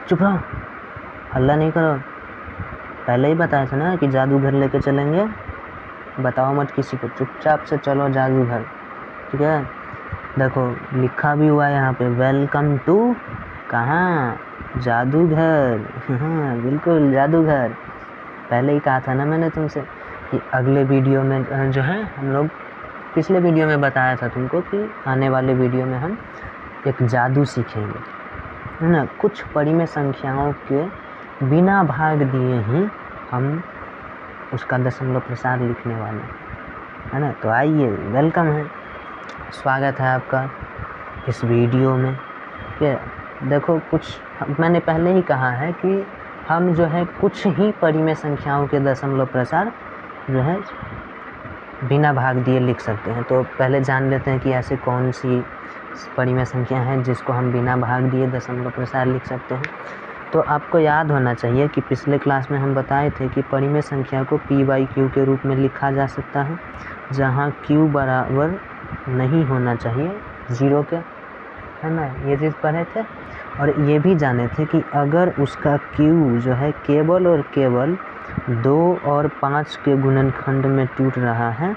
चुप रहो, हल्ला नहीं करो। पहले ही बताया था ना कि जादूघर लेके चलेंगे, बताओ मत किसी को, चुपचाप से चलो जादूघर, ठीक है। देखो लिखा भी हुआ है यहाँ पे, वेलकम टू कहाँ, जादूघर। हाँ बिल्कुल जादूघर। पहले ही कहा था ना मैंने तुमसे कि अगले वीडियो में जो है हम लोग, पिछले वीडियो में बताया था तुमको कि आने वाले वीडियो में हम एक जादू सीखेंगे, है ना। कुछ परिमेय संख्याओं के बिना भाग दिए ही हम उसका दशमलव प्रसार लिखने वाले हैं, है ना। तो आइए, वेलकम है, स्वागत है आपका इस वीडियो में। देखो कुछ मैंने पहले ही कहा है कि हम जो है कुछ ही परिमेय संख्याओं के दशमलव प्रसार जो है बिना भाग दिए लिख सकते हैं। तो पहले जान लेते हैं कि ऐसे कौन सी परिमेय संख्या हैं जिसको हम बिना भाग दिए दशमलव प्रसार लिख सकते हैं। तो आपको याद होना चाहिए कि पिछले क्लास में हम बताए थे कि परिमेय संख्या को p/q के रूप में लिखा जा सकता है, जहाँ q बराबर नहीं होना चाहिए 0 के, है ना। ये चीज़ पढ़े थे। और ये भी जाने थे कि अगर उसका q जो है केवल और केवल 2 और 5 के गुणनखंड में टूट रहा है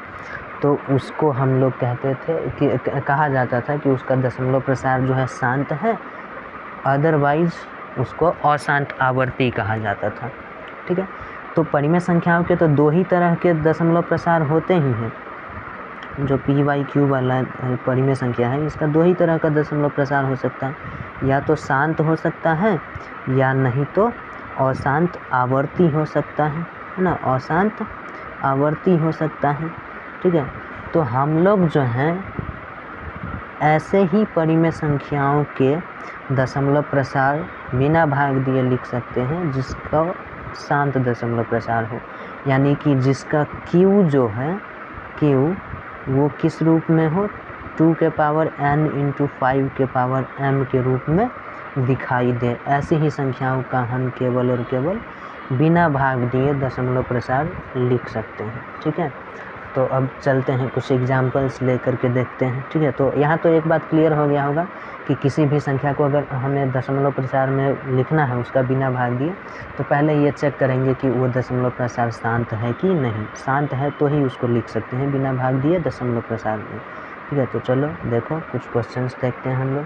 तो उसको हम लोग कहते थे कि कहा जाता था कि उसका दशमलव प्रसार जो है शांत है, अदरवाइज उसको अशांत आवर्ती कहा जाता था, ठीक है। तो परिमेय संख्याओं के तो 2 ही तरह के दशमलव प्रसार होते ही हैं। जो p/q वाला परिमेय संख्या है, इसका 2 ही तरह का दशमलव प्रसार हो सकता है, या तो शांत हो सकता है या नहीं तो अशांत आवर्ती हो सकता है ना, अशांत आवर्ती हो सकता है, ठीक है। तो हम लोग जो हैं ऐसे ही परिमेय संख्याओं के दशमलव प्रसार बिना भाग दिए लिख सकते हैं जिसका शांत दशमलव प्रसार हो, यानी कि जिसका q जो है q वो किस रूप में हो, 2 के पावर n इंटू 5 के पावर m के रूप में दिखाई दे। ऐसी ही संख्याओं का हम केवल और केवल बिना भाग दिए दशमलव प्रसार लिख सकते हैं, ठीक है। तो अब चलते हैं कुछ एग्जाम्पल्स लेकर के देखते हैं, ठीक है। तो यहाँ तो एक बात क्लियर हो गया होगा कि किसी भी संख्या को अगर हमें दशमलव प्रसार में लिखना है उसका बिना भाग दिए, तो पहले ये चेक करेंगे कि वो दशमलव प्रसार शांत है कि नहीं। शांत है तो ही उसको लिख सकते हैं बिना भाग दिए दशमलव प्रसार में, ठीक है। तो चलो देखो कुछ क्वेश्चंस देखते हैं हम लोग,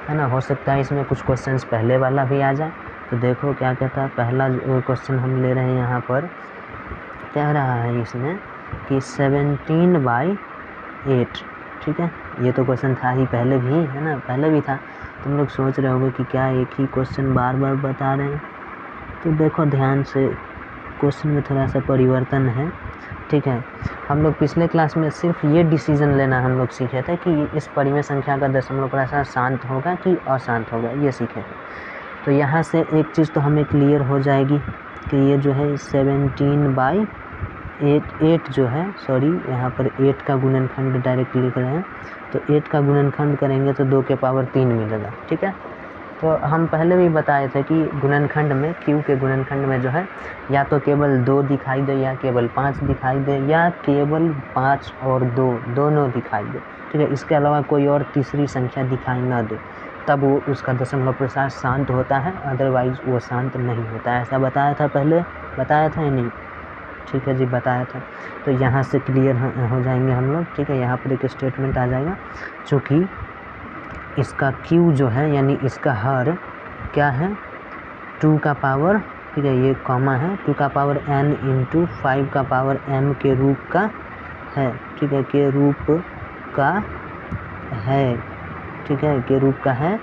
है ना। हो सकता है इसमें कुछ क्वेश्चंस पहले वाला भी आ जाए। तो देखो क्या कहता है, पहला क्वेश्चन हम ले रहे हैं यहाँ पर, कह रहा है इसमें कि 17/8, ठीक है। ये तो क्वेश्चन था ही पहले भी, है ना, पहले भी था। तुम लोग सोच रहे होगे कि क्या एक ही क्वेश्चन बार बार बता रहे हैं। तो देखो ध्यान से, क्वेश्चन में थोड़ा सा परिवर्तन है, ठीक है। हम लोग पिछले क्लास में सिर्फ ये डिसीजन लेना हम लोग सीखे थे कि इस परिमेय संख्या का दशमलव प्रसार शांत होगा कि अशांत होगा, ये सीखे थे। तो यहाँ से एक चीज़ तो हमें क्लियर हो जाएगी कि ये जो है 17/8 जो है, सॉरी यहाँ पर 8 का गुणनखंड डायरेक्ट लिख रहे हैं, तो 8 का गुणनखंड करेंगे तो 2 के पावर 3 मिलेगा, ठीक है। तो हम पहले भी बताए थे कि गुणनखंड में q के गुणनखंड में जो है या तो केवल 2 दिखाई दे या केवल 5 दिखाई दे या केवल 5 और 2 दोनों दिखाई दे, ठीक है। इसके अलावा कोई और तीसरी संख्या दिखाई ना दे, तब वो उसका दशमलव प्रसार शांत होता है, अदरवाइज वो शांत नहीं होता है। ऐसा बताया था पहले, बताया था या नहीं, ठीक है जी, बताया था। तो यहाँ से क्लियर हो जाएंगे हम लोग, ठीक है। यहाँ पर एक स्टेटमेंट आ जाएगा, चूँकि इसका q जो है यानी इसका हर क्या है 2 का पावर, ठीक है, ये कॉमा है, 2 का पावर n इंटू 5 का पावर m के रूप का है, ठीक है, के रूप का है, ठीक है, के रूप का है।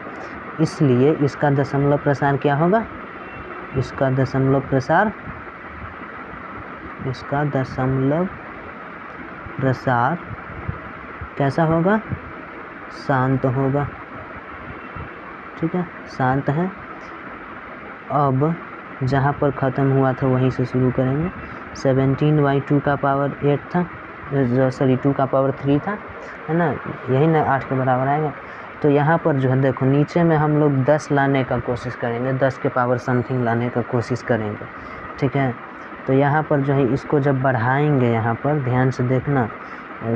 इसलिए इसका दशमलव प्रसार क्या होगा, इसका दशमलव प्रसार कैसा होगा, शांत होगा, ठीक है, शांत है। अब जहाँ पर ख़त्म हुआ था वहीं से शुरू करेंगे। 17/2 का पावर 8 था, सॉरी 2 का पावर 3 था, है ना, यही ना 8 के बराबर आएगा। तो यहाँ पर जो है देखो नीचे में हम लोग 10 लाने का कोशिश करेंगे, 10 के पावर समथिंग लाने का कोशिश करेंगे, ठीक है। तो यहाँ पर जो है इसको जब बढ़ाएंगे, यहाँ पर ध्यान से देखना,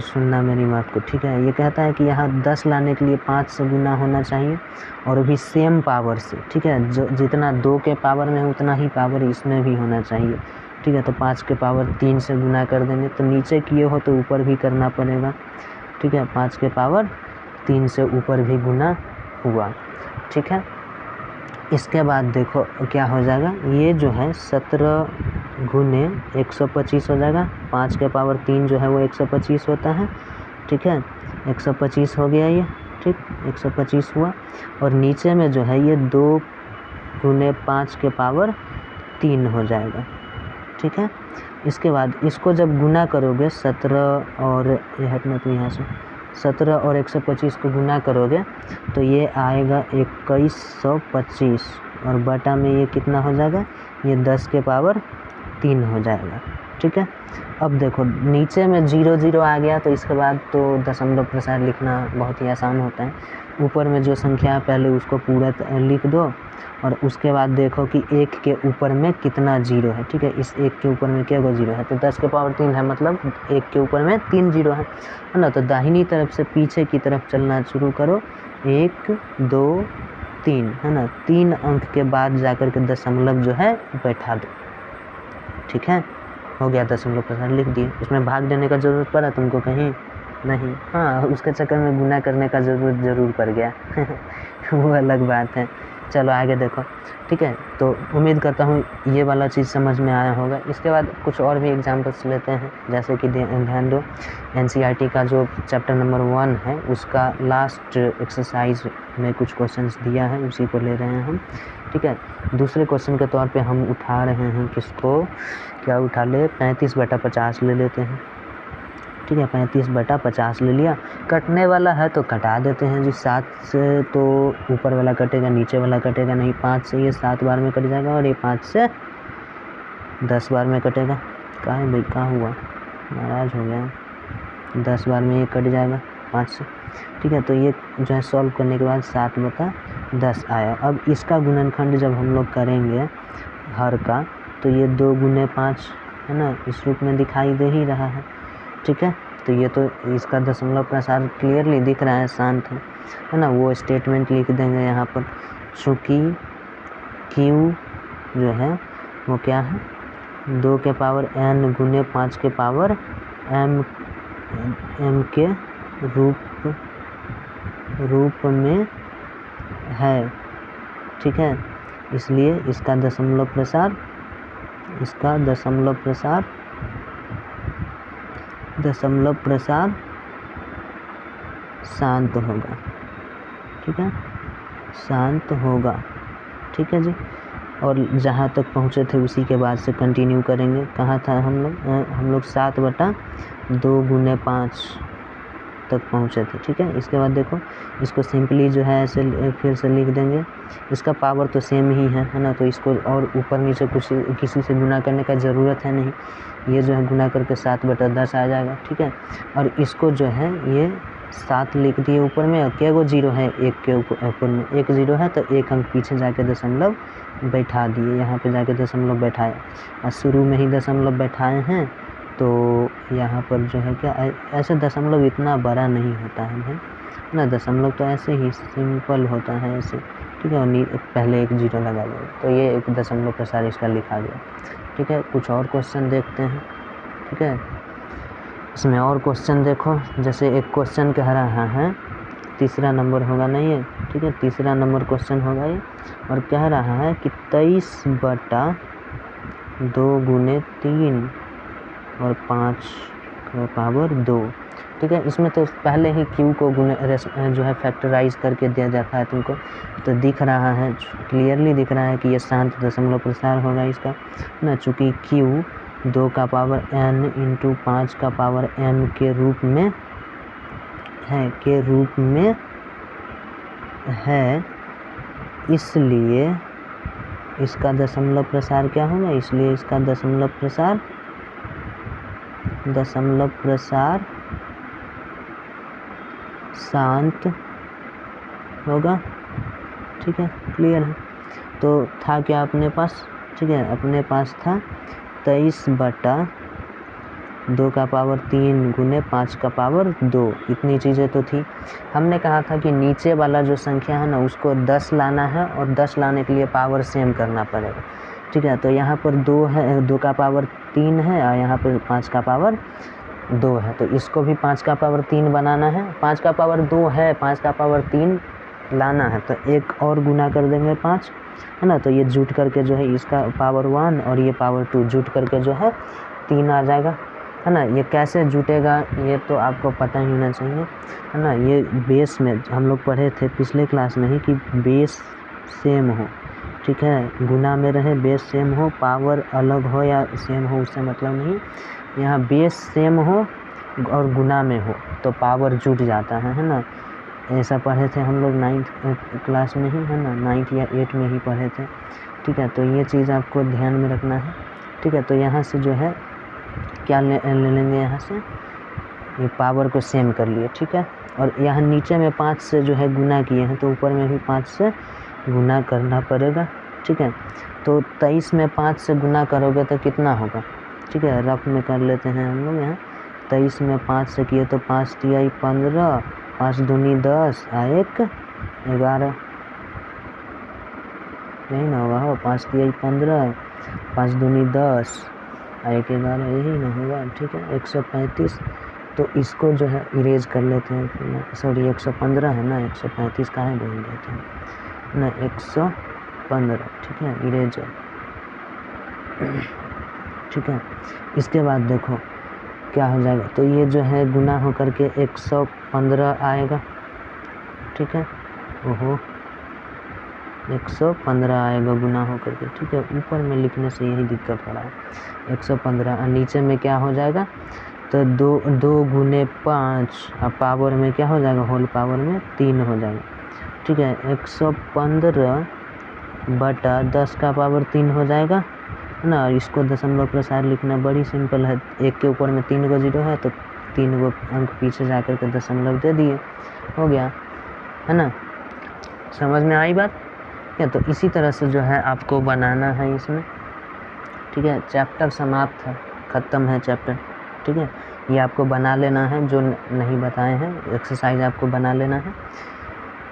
सुनना मेरी बात को, ठीक है। ये कहता है कि यहाँ 10 लाने के लिए 5 से गुना होना चाहिए और भी सेम पावर से, ठीक है। जो जितना 2 के पावर में उतना ही पावर इसमें भी होना चाहिए, ठीक है। तो 5 के पावर 3 से गुना कर देंगे, तो नीचे किए हो तो ऊपर भी करना पड़ेगा, ठीक है। 5 के पावर 3 से ऊपर भी गुना हुआ, ठीक है। इसके बाद देखो क्या हो जाएगा, ये जो है 17 गुने 125 हो जाएगा। 5 के पावर 3 जो है वो 125 होता है, ठीक है। 125 हो गया ये, ठीक, 125 हुआ। और नीचे में जो है ये 2 गुने 5 के पावर 3 हो जाएगा, ठीक है। इसके बाद इसको जब गुना करोगे 17 और ये हटना तो यहाँ से 17 और 125 को गुना करोगे तो ये आएगा 2125 और बटा में ये कितना हो जाएगा, ये 10 के पावर 3 हो जाएगा, ठीक है। अब देखो नीचे में 0 0 आ गया तो इसके बाद तो दशमलव प्रसार लिखना बहुत ही आसान होता है। ऊपर में जो संख्या है पहले उसको पूरा लिख दो और उसके बाद देखो कि 1 के ऊपर में कितना 0 है, ठीक है। इस 1 के ऊपर में क्या 0 है, तो 10 के पावर 3 है, मतलब 1 के ऊपर में 3 0 है ना। तो दाहिनी तरफ से पीछे की तरफ चलना शुरू करो, 1 2 3, है ना। 3 अंक के बाद जाकर के दशमलव जो है बैठा दो, ठीक है। हो गया दशमलव प्रसार लिख दिए। इसमें भाग देने का ज़रूरत पड़ा तुमको कहीं नहीं, हाँ उसके चक्कर में गुना करने का ज़रूर पड़ गया वो अलग बात है। चलो आगे देखो, ठीक है। तो उम्मीद करता हूँ ये वाला चीज़ समझ में आया होगा। इसके बाद कुछ और भी एग्जांपल्स लेते हैं, जैसे कि ध्यान दो एनसीईआरटी का जो चैप्टर नंबर 1 है उसका लास्ट एक्सरसाइज में कुछ क्वेश्चंस दिया है, उसी को ले रहे हैं हम, ठीक है। दूसरे क्वेश्चन के तौर पे हम उठा रहे हैं किसको, क्या उठा ले, 35/50 ले लेते हैं, ठीक है। 35/50 ले लिया। कटने वाला है तो कटा देते हैं जी, 7 से तो ऊपर वाला कटेगा, नीचे वाला कटेगा नहीं। 5 से ये 7 बार में कट जाएगा और ये 5 से 10 बार में कटेगा। कहाँ है भाई, कहाँ हुआ, नाराज़ हो गया। 10 बार में ये कट जाएगा 5 से, ठीक है। तो ये जो है सॉल्व करने के बाद 7/10 आया। अब इसका गुणनखंड जब हम लोग करेंगे हर का, तो ये 2 गुने 5 है ना, इस रूप में दिखाई दे ही रहा है, ठीक है। तो ये तो इसका दशमलव प्रसार क्लियरली दिख रहा है, शांत है ना। वो स्टेटमेंट लिख देंगे यहाँ पर, चूँकि Q जो है वो क्या है, 2 के पावर n गुने 5 के पावर m के रूप में है, ठीक है। इसलिए इसका दशमलव प्रसार शांत होगा, ठीक है, शांत होगा, ठीक है जी। और जहाँ तक पहुँचे थे उसी के बाद से कंटिन्यू करेंगे। कहाँ था हम लोग 7/2 गुने 5 तक पहुँचे थे, ठीक है। इसके बाद देखो इसको सिंपली जो है ऐसे फिर से लिख देंगे। इसका पावर तो सेम ही है ना, तो इसको और ऊपर नीचे कुछ किसी से गुना करने का ज़रूरत है नहीं। ये जो है गुना करके 7/10 आ जाएगा, ठीक है। और इसको जो है ये 7 लिख दिए ऊपर में, और क्या 0 है, 1 के ऊपर में 1 0 है, तो 1 अंक पीछे जाके दशमलव बैठा दिए, यहाँ पे जाके दशमलव बैठाया। और शुरू में ही दशमलव बैठाए हैं तो यहाँ पर जो है क्या, ऐसे दशमलव इतना बड़ा नहीं होता है भाई ना, दशमलव तो ऐसे ही सिंपल होता है ऐसे, ठीक है। और पहले 1 0 लगा दो, तो ये एक दशमलव प्रसार इसका लिखा गया, ठीक है। कुछ और क्वेश्चन देखते हैं, ठीक है। इसमें और क्वेश्चन देखो, जैसे एक क्वेश्चन कह रहा है, तीसरा नंबर होगा नहीं है, ठीक है, तीसरा नंबर क्वेश्चन होगा ये, और कह रहा है कि 23/2 गुने 3 और 5 का पावर 2, ठीक है। इसमें तो पहले ही Q को जो है फैक्टराइज करके दिया जाता है तुमको, तो दिख रहा है, क्लियरली दिख रहा है कि ये शांत दशमलव प्रसार होगा इसका ना, चूँकि Q 2 का पावर n इंटू 5 का पावर m के रूप में है, इसलिए इसका दशमलव प्रसार क्या होगा, इसलिए इसका दशमलव प्रसार शांत होगा, ठीक है, क्लियर है। तो था क्या अपने पास, ठीक है, अपने पास था 23/2 2 का पावर 3 गुने 5 का पावर 2, इतनी चीज़ें तो थी। हमने कहा था कि नीचे वाला जो संख्या है ना उसको 10 लाना है और 10 लाने के लिए पावर सेम करना पड़ेगा, ठीक है। तो यहाँ पर 2 है, 2 का पावर 3 है और यहाँ पर 5 का पावर 2 है, तो इसको भी 5 का पावर 3 बनाना है। 5 का पावर 2 है, 5 का पावर 3 लाना है, तो एक और गुना कर देंगे 5, है ना। तो ये जुट करके जो है इसका पावर 1 और ये पावर 2 जुट करके जो है 3 आ जाएगा, है ना। ये कैसे जुटेगा ये तो आपको पता ही होना चाहिए, है ना। ये बेस में हम लोग पढ़े थे पिछले क्लास में ही कि बेस सेम हो, ठीक है, गुना में रहे बेस सेम हो, पावर अलग हो या सेम हो उससे मतलब नहीं, यहाँ बेस सेम हो और गुना में हो तो पावर जुट जाता है ना। ऐसा पढ़े थे हम लोग 9th क्लास में ही, है ना, 9th या 8 में ही पढ़े थे, ठीक है। तो ये चीज़ आपको ध्यान में रखना है, ठीक है। तो यहाँ से जो है क्या ले लेंगे, यहाँ से ये पावर को सेम कर लिए, ठीक है। और यहाँ नीचे में 5 से जो है गुना किए हैं तो ऊपर में भी 5 से गुना करना पड़ेगा, ठीक है। तो 23 में 5 से गुना करोगे तो कितना होगा, ठीक है। रफ में कर लेते हैं हम लोग यहाँ। 23 में 5 से किए तो 5 तिहाई 15, 5 दूनी 10 और 1 11, यही ना होगा, हो 5 तिहाई 15, 5 दूनी 10 और 1 11, यही ना होगा, ठीक है। 135, तो इसको जो है इरेज कर लेते हैं, सॉरी 115 है ना, 135 कहाँ बोल रहे थे ना, 115, ठीक है, इरेजर, ठीक है। इसके बाद देखो क्या हो जाएगा, तो ये जो है गुना हो करके 115 आएगा, ठीक है। ओहो 115 आएगा गुना हो करके, ठीक है। ऊपर में लिखने से यही दिक्कत हो रहा है, 115 और नीचे में क्या हो जाएगा, तो 2 गुने 5 और पावर में क्या हो जाएगा, होल पावर में 3 हो जाएगा, ठीक है। 115 बटा 10 का पावर 3 हो जाएगा ना। इसको दशमलव प्रसार लिखना बड़ी सिंपल है, एक के ऊपर में 3 गो जीरो है तो 3 गो अंक पीछे जा कर के दशमलव दे दिए, हो गया, है ना। समझ में आई बात क्या। तो इसी तरह से जो है आपको बनाना है इसमें, ठीक है। चैप्टर समाप्त है, ख़त्म है चैप्टर, ठीक है। ये आपको बना लेना है, जो नहीं बताए हैं एक्सरसाइज आपको बना लेना है।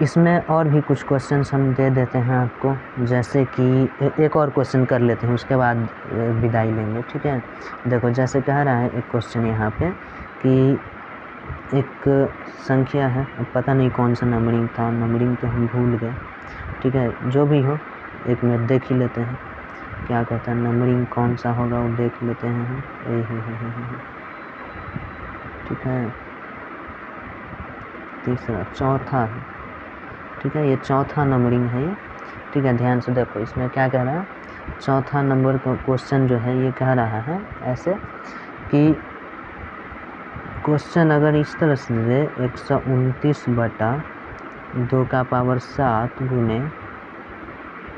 इसमें और भी कुछ क्वेश्चंस हम दे देते हैं आपको, जैसे कि एक और क्वेश्चन कर लेते हैं उसके बाद विदाई लेंगे, ठीक है। देखो जैसे कह रहा है एक क्वेश्चन यहाँ पे कि एक संख्या है, अब पता नहीं कौन सा नंबरिंग था, नंबरिंग तो हम भूल गए, ठीक है। जो भी हो एक मिनट देख ही लेते हैं क्या कहता है, नंबरिंग कौन सा होगा वो देख लेते हैं हम, ठीक है। तीसरा, चौथा है, ठीक है, ये चौथा नंबरिंग है ये, ठीक है। ध्यान से देखो इसमें क्या कह रहा है, चौथा नंबर का क्वेश्चन जो है ये कह रहा है ऐसे कि क्वेश्चन अगर इस तरह से दे 129 बटा 2 का पावर 7 गुने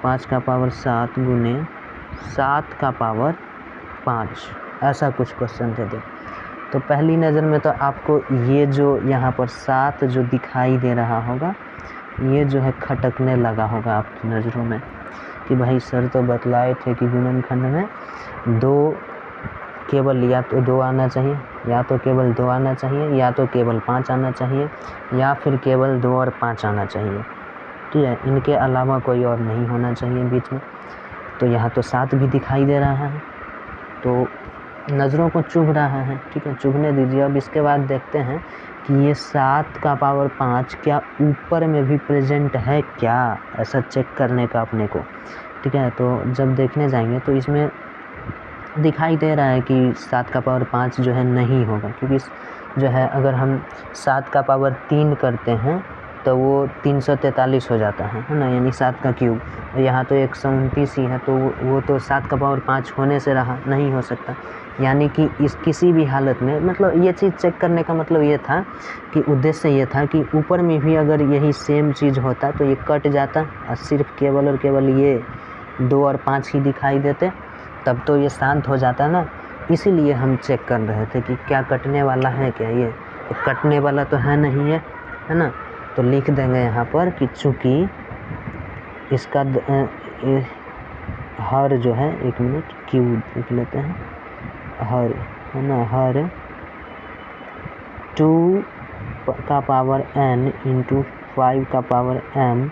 5 का पावर 7 गुने 7 का पावर 5, ऐसा कुछ क्वेश्चन दे दे। तो पहली नज़र में तो आपको ये जो यहाँ पर 7 जो दिखाई दे रहा होगा ये जो है खटकने लगा होगा आपकी नज़रों में कि भाई सर तो बतलाए थे कि गुणनखंड में 2 केवल या तो 2 आना चाहिए, या तो केवल 2 आना चाहिए, या तो केवल 5 आना चाहिए, या फिर केवल 2 और 5 आना चाहिए, ठीक है। इनके अलावा कोई और नहीं होना चाहिए बीच में। तो यहाँ तो 7 भी दिखाई दे रहा है, तो नज़रों को चुभ रहा है, ठीक है, चुभने दीजिए। अब इसके बाद देखते हैं कि ये 7 का पावर 5 क्या ऊपर में भी प्रेजेंट है क्या, ऐसा चेक करने का अपने को, ठीक है। तो जब देखने जाएंगे तो इसमें दिखाई दे रहा है कि 7 का पावर 5 जो है नहीं होगा, क्योंकि जो है अगर हम 7 का पावर 3 करते हैं तो वो 343 हो जाता है ना, यानी 7 का क्यूब। यहाँ तो 129 ही है, तो वो तो 7 का पावर 5 होने से रहा नहीं हो सकता, यानी कि इस किसी भी हालत में, मतलब ये चीज़ चेक करने का मतलब ये था कि उद्देश्य ये था कि ऊपर में भी अगर यही सेम चीज़ होता तो ये कट जाता और सिर्फ केवल और केवल ये 2 और 5 ही दिखाई देते, तब तो ये शांत हो जाता ना। इसीलिए हम चेक कर रहे थे कि क्या कटने वाला है क्या, ये तो कटने वाला तो है नहीं है ना। तो लिख देंगे यहाँ पर कि चूँकि इसका हर जो है, एक मिनट क्यू लिख लेते हैं, हर है ना, हर 2 का पावर n इंटू 5 का पावर m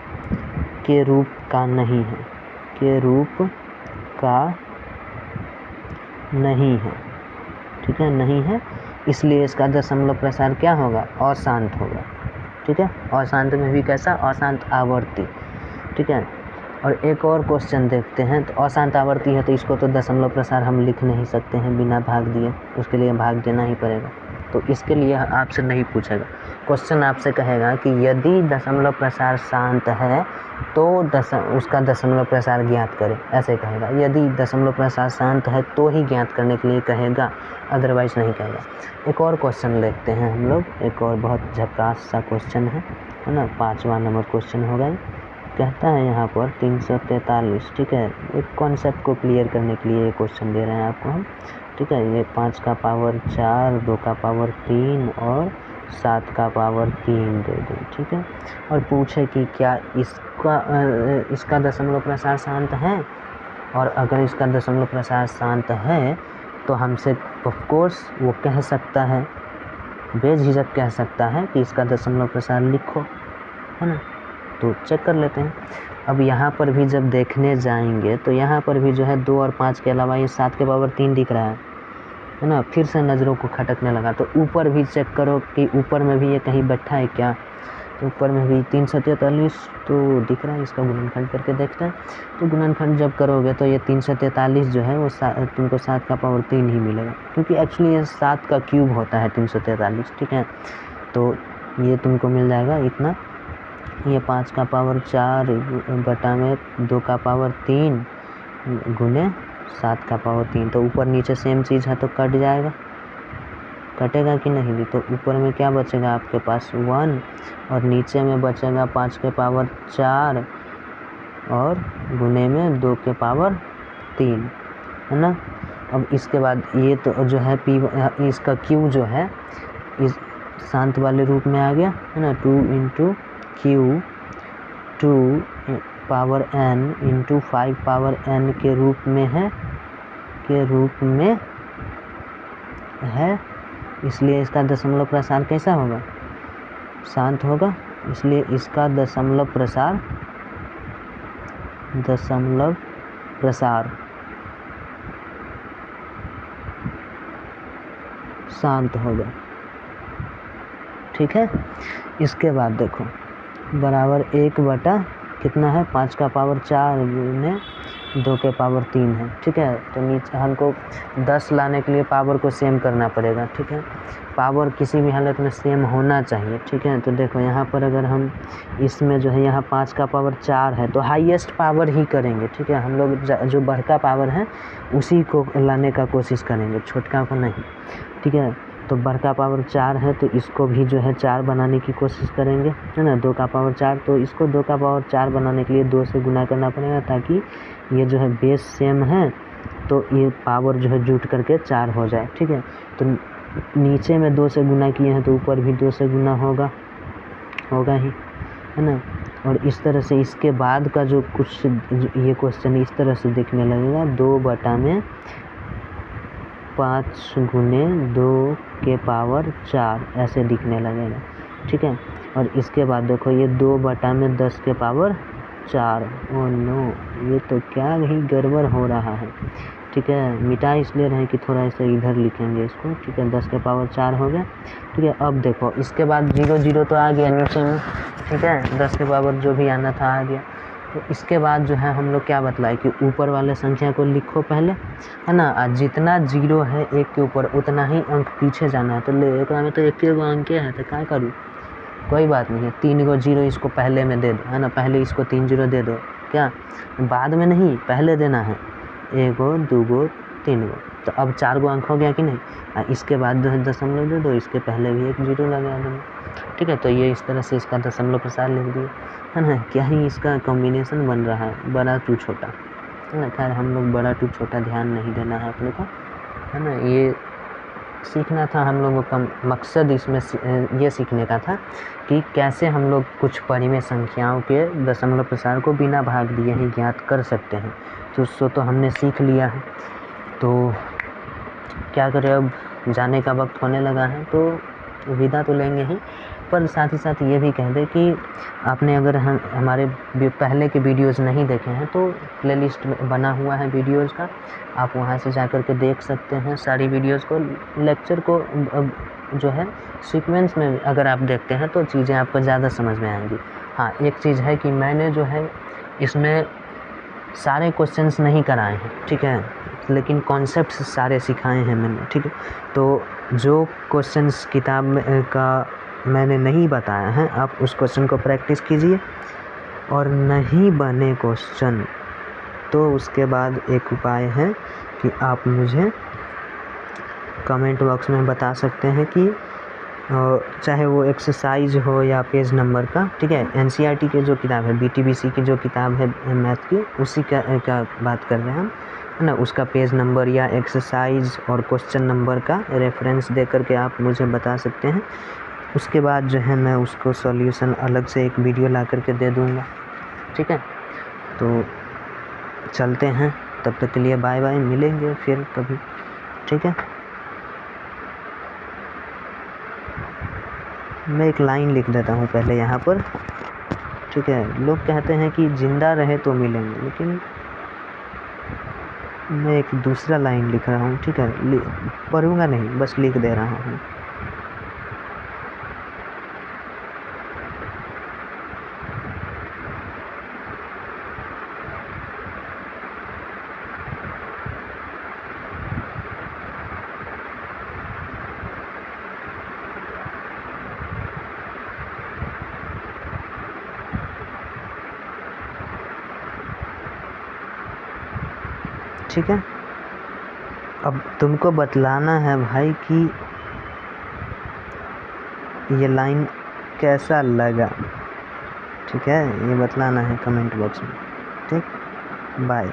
के रूप का नहीं है, के रूप का नहीं है, ठीक है, नहीं है, इसलिए इसका दशमलव प्रसार क्या होगा, अशांत होगा, ठीक है। अशांत में भी कैसा, अशांत आवर्ती, ठीक है। और एक और क्वेश्चन देखते हैं, तो अशांत आवर्ती है तो इसको तो दशमलव प्रसार हम लिख नहीं सकते हैं बिना भाग दिए, उसके लिए भाग देना ही पड़ेगा, तो इसके लिए आपसे नहीं पूछेगा। क्वेश्चन आपसे कहेगा कि यदि दशमलव प्रसार शांत है तो उसका दशमलव प्रसार ज्ञात करें, ऐसे कहेगा। यदि दशमलव प्रसार शांत है तो ही ज्ञात करने के लिए कहेगा, अदरवाइज नहीं कहेगा। एक और क्वेश्चन देखते हैं हम लोग, एक और बहुत झकास सा क्वेश्चन है ना, 5वां नंबर क्वेश्चन होगा। कहता है यहाँ पर 343, ठीक है। एक कॉन्सेप्ट को क्लियर करने के लिए ये क्वेश्चन दे रहे हैं आपको हम, ठीक है। ये 5 का पावर 4, 2 का पावर 3 और 7 का पावर 3 दे दें, ठीक है। और पूछे कि क्या इसका दशमलव प्रसार शांत है, और अगर इसका दशमलव प्रसार शांत है तो हमसे ऑफकोर्स वो कह सकता है, बेझिझक कह सकता है कि इसका दशमलव प्रसार लिखो, है ना। तो चेक कर लेते हैं। अब यहाँ पर भी जब देखने जाएंगे तो यहाँ पर भी जो है 2 और 5 के अलावा ये 7 के पावर 3 दिख रहा है ना। फिर से नज़रों को खटकने लगा, तो ऊपर भी चेक करो कि ऊपर में भी ये कहीं बैठा है क्या, तो ऊपर में भी 343 तो दिख रहा है। इसका गुणनखंड करके देखते हैं, तो गुणनखंड जब करोगे तो ये 343 जो है वो तुमको 7 का पावर 3 ही मिलेगा, क्योंकि एक्चुअली ये 7 का क्यूब होता है 343, ठीक है। तो ये तुमको मिल जाएगा इतना, ये 5 का पावर 4 बटा में 2 का पावर 3 गुने 7 का पावर 3, तो ऊपर नीचे सेम चीज़ है तो कट जाएगा, कटेगा कि नहीं। तो ऊपर में क्या बचेगा आपके पास 1, और नीचे में बचेगा 5 के पावर 4 और गुने में 2 के पावर 3, है ना। अब इसके बाद ये तो जो है इसका क्यू जो है इस शांत वाले रूप में आ गया, है ना। 2 into Q 2 power n into 5 power n के रूप में है, के रूप में है, इसलिए इसका दशमलव प्रसार कैसा होगा, शांत होगा, इसलिए इसका दशमलव प्रसार शांत होगा, ठीक है। इसके बाद देखो बराबर 1 बटा कितना है, 5 का पावर 4 गुने 2 के पावर 3 है, ठीक है। तो नीचे हमको 10 लाने के लिए पावर को सेम करना पड़ेगा, ठीक है। पावर किसी भी हालत में सेम होना चाहिए, ठीक है। तो देखो यहाँ पर अगर हम इसमें जो है यहाँ 5 का पावर 4 है तो हाईएस्ट पावर ही करेंगे, ठीक है। हम लोग जो बड़का पावर है उसी को लाने का कोशिश करेंगे, छोटका को नहीं, ठीक है। तो बड़का पावर 4 है तो इसको भी जो है 4 बनाने की कोशिश करेंगे, है ना। 2 का पावर 4, तो इसको 2 का पावर 4 बनाने के लिए 2 से गुना करना पड़ेगा, ताकि ये जो है बेस सेम है तो ये पावर जो है जुट करके 4 हो जाए, ठीक है। तो नीचे में 2 से गुना किए हैं तो ऊपर भी 2 से गुना होगा ही, है ना। और इस तरह से इसके बाद का जो कुछ ये क्वेश्चन इस तरह से दिखने लगेगा, 2 बटा में 5 गुने 2 के पावर 4 ऐसे दिखने लगेगा, ठीक है। और इसके बाद देखो ये 2 बटा में 10 के पावर 4, ओ नो, ये तो क्या ही गड़बड़ हो रहा है, ठीक है। मिटा इसलिए रहे कि थोड़ा ऐसे इधर लिखेंगे इसको, ठीक है। 10 के पावर 4 हो गया, ठीक है। अब देखो इसके बाद 0 0 तो आ गया नीचे में, ठीक है। 10 के पावर जो भी आना था आ गया। तो इसके बाद जो है हम लोग क्या बतलाए कि ऊपर वाले संख्या को लिखो पहले, है ना। जितना 0 है 1 के ऊपर उतना ही अंक पीछे जाना है, तो ले एक में तो 1 गो अंक है तो क्या करूँ, कोई बात नहीं है, 3 गो 0 इसको पहले में दे दो, है ना। पहले इसको 3 0 दे दो, क्या बाद में नहीं, पहले देना है, 1 गो 2 गो 3 गो, तो अब 4 गो अंक हो गया कि नहीं। इसके बाद जो है दशमलव दे दो, इसके पहले भी 1 0 लगा देना, ठीक है। तो ये इस तरह से इसका दशमलव प्रसार लिख दिए, है ना। क्या ही इसका कॉम्बिनेशन बन रहा है, बड़ा टू छोटा, है ना। खैर हम लोग बड़ा टू छोटा ध्यान नहीं देना है अपने को, है ना। ये सीखना था हम लोगों का मकसद, इसमें ये सीखने का था कि कैसे हम लोग कुछ परिमेय संख्याओं के दशमलव प्रसार को बिना भाग दिए ही ज्ञात कर सकते हैं। तो उसको तो हमने सीख लिया है, तो क्या करें अब जाने का वक्त होने लगा है, तो विदा तो लेंगे ही, पर साथ ही साथ ये भी कह दें कि आपने अगर हमारे पहले के वीडियोज़ नहीं देखे हैं तो प्लेलिस्ट बना हुआ है वीडियोज़ का, आप वहाँ से जा कर के देख सकते हैं सारी वीडियोज़ को। लेक्चर को जो है सीक्वेंस में अगर आप देखते हैं तो चीज़ें आपको ज़्यादा समझ में आएंगी। हाँ, एक चीज़ है कि मैंने जो है इसमें सारे क्वेश्चंस नहीं कराए हैं, ठीक है, लेकिन कॉन्सेप्ट्स सारे सिखाए हैं मैंने, ठीक है। तो जो क्वेश्चंस किताब में का मैंने नहीं बताया है, आप उस क्वेश्चन को प्रैक्टिस कीजिए, और नहीं बने क्वेश्चन तो उसके बाद एक उपाय है कि आप मुझे कमेंट बॉक्स में बता सकते हैं कि चाहे वो एक्सरसाइज हो या पेज नंबर का, ठीक है। एनसीईआरटी की जो किताब है, बीटीबीसी की जो किताब है मैथ की, उसी का बात कर रहे हैं हम, है ना। उसका पेज नंबर या एक्सरसाइज और क्वेश्चन नंबर का रेफरेंस दे करके आप मुझे बता सकते हैं। उसके बाद जो है मैं उसको सॉल्यूशन अलग से एक वीडियो ला करके दे दूँगा, ठीक है। तो चलते हैं, तब तक के लिए बाय बाय, मिलेंगे फिर कभी, ठीक है। मैं एक लाइन लिख देता हूँ पहले यहाँ पर, ठीक है। लोग कहते हैं कि जिंदा रहे तो मिलेंगे, लेकिन मैं एक दूसरा लाइन लिख रहा हूँ, ठीक है। पढ़ूँगा नहीं, बस लिख दे रहा हूँ। ठीक है, अब तुमको बतलाना है भाई कि ये लाइन कैसा लगा, ठीक है। ये बतलाना है कमेंट बॉक्स में, ठीक। बाय।